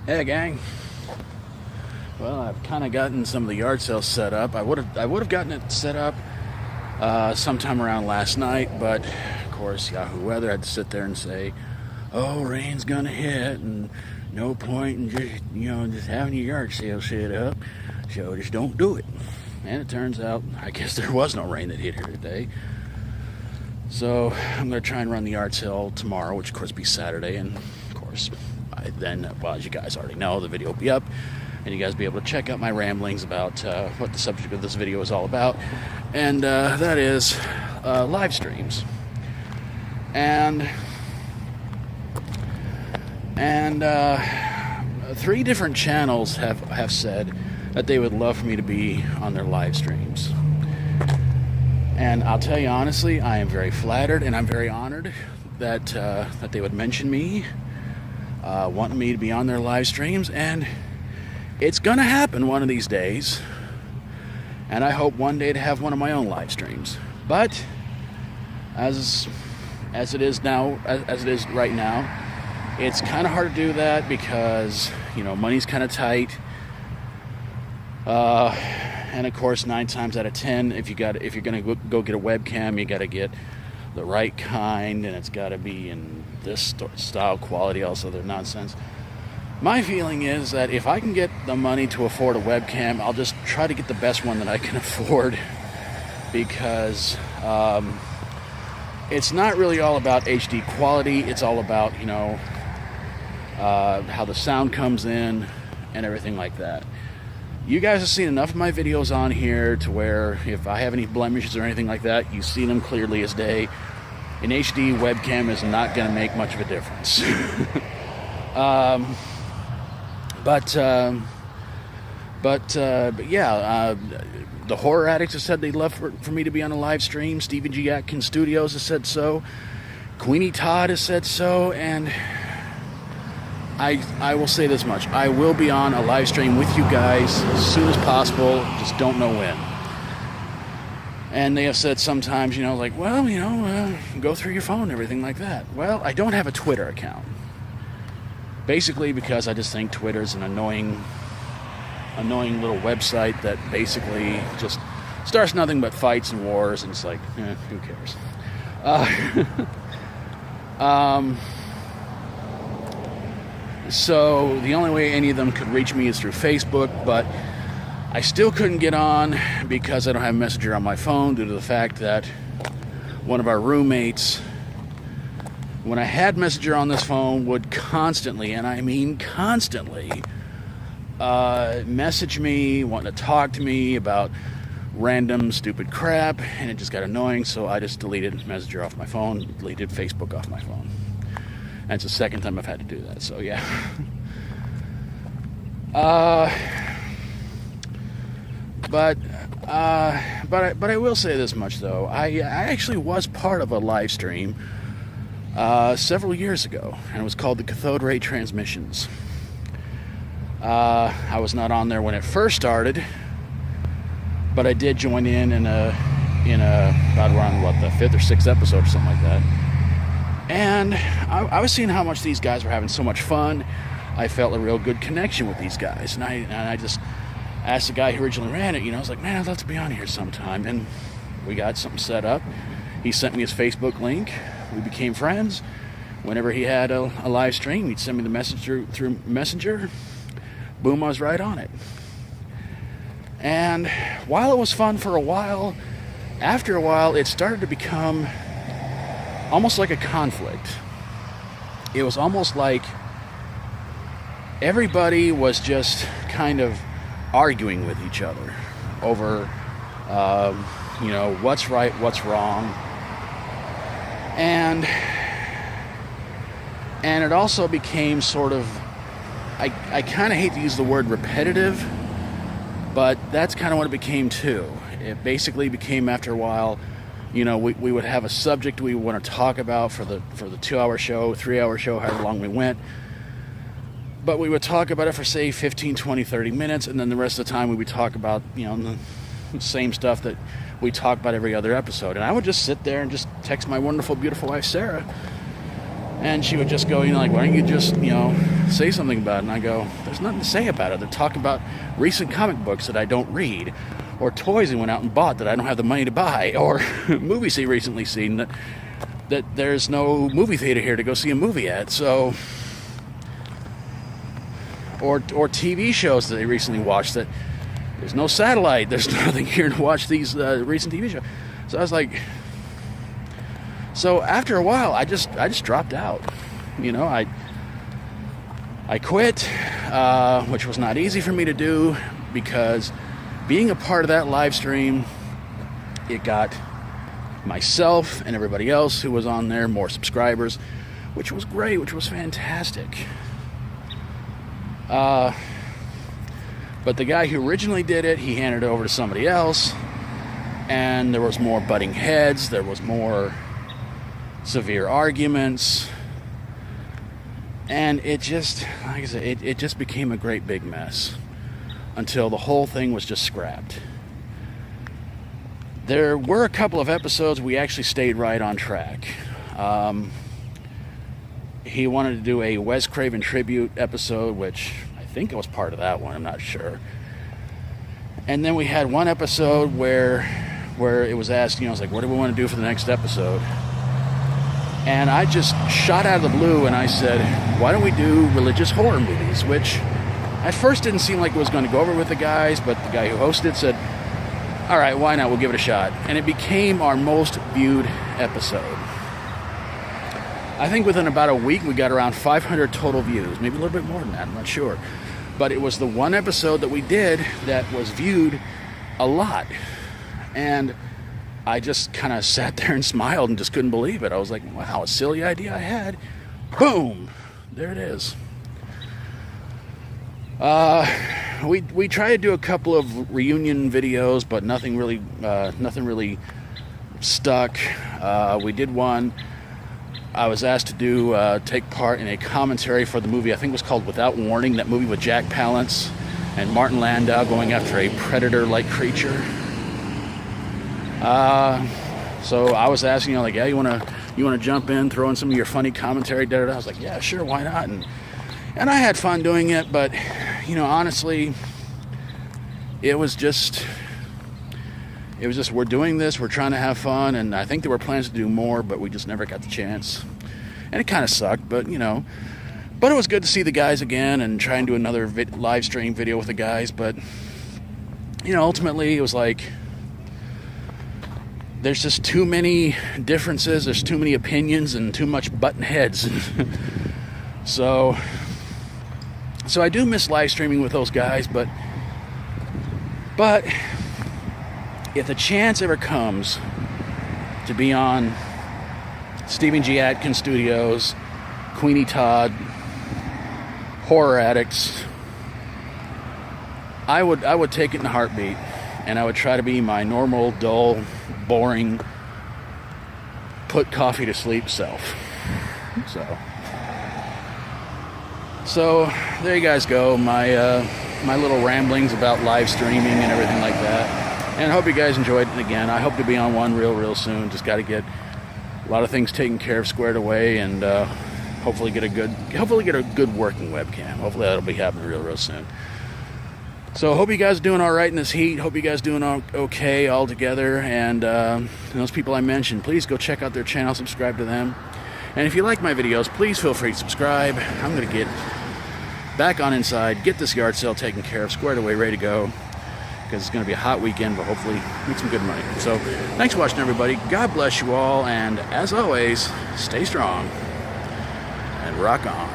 Hey gang. Well, I've kind of gotten some of the yard sales set up. I would have gotten it set up sometime around last night, but of course Yahoo Weather had to sit there and say, "Oh, rain's gonna hit, and no point in just having your yard sale set up, so just don't do it." And it turns out, I guess there was no rain that hit here today. So I'm gonna try and run the yard sale tomorrow, which of course will be Saturday, and of course. Well, as you guys already know, the video will be up, and you guys will be able to check out my ramblings about what the subject of this video is all about, and that is live streams. And 3 different channels have said that they would love for me to be on their live streams. And I'll tell you honestly, I am very flattered and I'm very honored that that they would mention me. Wanting me to be on their live streams, and it's gonna happen one of these days, and I hope one day to have one of my own live streams. But as it is right now, it's kind of hard to do that because money's kind of tight, and of course 9 times out of 10, if you're gonna go get a webcam, you got to get the right kind, and it's got to be in this style, quality, all this other nonsense. My feeling is that if I can get the money to afford a webcam, I'll just try to get the best one that I can afford, because it's not really all about HD quality. It's all about how the sound comes in and everything like that. You guys have seen enough of my videos on here to where if I have any blemishes or anything like that, you see them clearly as day. An HD webcam is not going to make much of a difference. But yeah, the Horror Addicts have said they'd love for me to be on a live stream. Steven G Atkins Studios has said so. KweenyTodd has said so, and I will say this much. I will be on a live stream with you guys as soon as possible, just don't know when. And they have said sometimes, like, well, go through your phone and everything like that. Well, I don't have a Twitter account. Basically because I just think Twitter is an annoying little website that basically just starts nothing but fights and wars, and it's like, who cares? So the only way any of them could reach me is through Facebook, but I still couldn't get on because I don't have Messenger on my phone due to the fact that one of our roommates, when I had Messenger on this phone, would constantly, and I mean constantly, message me, wanting to talk to me about random stupid crap, and it just got annoying, so I just deleted Messenger off my phone, deleted Facebook off my phone. And it's the second time I've had to do that, so yeah. But I will say this much though. I actually was part of a live stream several years ago, and it was called the Cathode Ray Transmissions. I was not on there when it first started, but I did join in about around the 5th or 6th episode or something like that. And I was seeing how much these guys were having so much fun. I felt a real good connection with these guys, and I just asked the guy who originally ran it, I was like, man, I'd love to be on here sometime. And we got something set up. He sent me his Facebook link. We became friends. Whenever he had a live stream, he'd send me the message through Messenger. Boom, I was right on it. And while it was fun for a while, after a while, it started to become almost like a conflict. It was almost like everybody was just kind of arguing with each other over, what's right, what's wrong. And it also became sort of, I kind of hate to use the word repetitive, but that's kind of what it became too. It basically became, after a while, we would have a subject we want to talk about for the 2-hour show, 3-hour show, however long we went. But we would talk about it for, say, 15, 20, 30 minutes, and then the rest of the time we would talk about, the same stuff that we talk about every other episode. And I would just sit there and just text my wonderful, beautiful wife, Sarah, And she would just go, you know, like, why don't you just, you know, say something about it? And I go, there's nothing to say about it. They talk about recent comic books that I don't read, or toys I went out and bought that I don't have the money to buy, or movies they recently seen that there's no movie theater here to go see a movie at. So, or TV shows that they recently watched that there's no satellite, there's nothing here to watch these recent TV shows. So I was like, so after a while, I just dropped out. You know, I quit, which was not easy for me to do, because being a part of that live stream, it got myself and everybody else who was on there more subscribers, which was great, which was fantastic. But the guy who originally did it, he handed it over to somebody else, and there was more butting heads, there was more severe arguments, and it just, like I said, it just became a great big mess until the whole thing was just scrapped. There were a couple of episodes we actually stayed right on track. He wanted to do a Wes Craven tribute episode, which I think I was part of that one, I'm not sure. And then we had one episode where it was asked, you know, I was like, what do we want to do for the next episode? And I just shot out of the blue and I said, why don't we do religious horror movies? Which at first didn't seem like it was going to go over with the guys, but the guy who hosted said, all right, why not? We'll give it a shot. And it became our most viewed episode. I think within about a week we got around 500 total views, maybe a little bit more than that, I'm not sure. But it was the one episode that we did that was viewed a lot. And I just kind of sat there and smiled and just couldn't believe it. I was like, wow, a silly idea I had. Boom! There it is. We tried to do a couple of reunion videos, but nothing really stuck. We did one. I was asked to do take part in a commentary for the movie, I think it was called Without Warning, that movie with Jack Palance and Martin Landau going after a predator-like creature. So I was asking, you know, like, yeah, you wanna jump in, throw in some of your funny commentary, I was like, yeah, sure, why not? And I had fun doing it, but, you know, honestly, it was just we're doing this, we're trying to have fun, and I think there were plans to do more, but we just never got the chance. And it kind of sucked, but, you know, but it was good to see the guys again and try and do another live stream video with the guys, but, you know, ultimately it was like, there's just too many differences, there's too many opinions, and too much button heads. So I do miss live streaming with those guys, but if the chance ever comes to be on Steven G Atkins Studios, KweenyTodd, Horror Addicts, I would take it in a heartbeat, and I would try to be my normal, dull, boring, put coffee to sleep self. So there you guys go, my little ramblings about live streaming and everything like that. And I hope you guys enjoyed it. And again, I hope to be on one real soon. Just got to get a lot of things taken care of, squared away, and hopefully get a good working webcam. Hopefully that'll be happening real soon. So hope you guys are doing all right in this heat. Hope you guys are doing okay all together. And those people I mentioned, please go check out their channel, subscribe to them. And if you like my videos, please feel free to subscribe. I'm going to get back on inside, get this yard sale taken care of, squared away, ready to go. Because it's going to be a hot weekend, but hopefully make some good money. So thanks for watching, everybody. God bless you all. And as always, stay strong and rock on.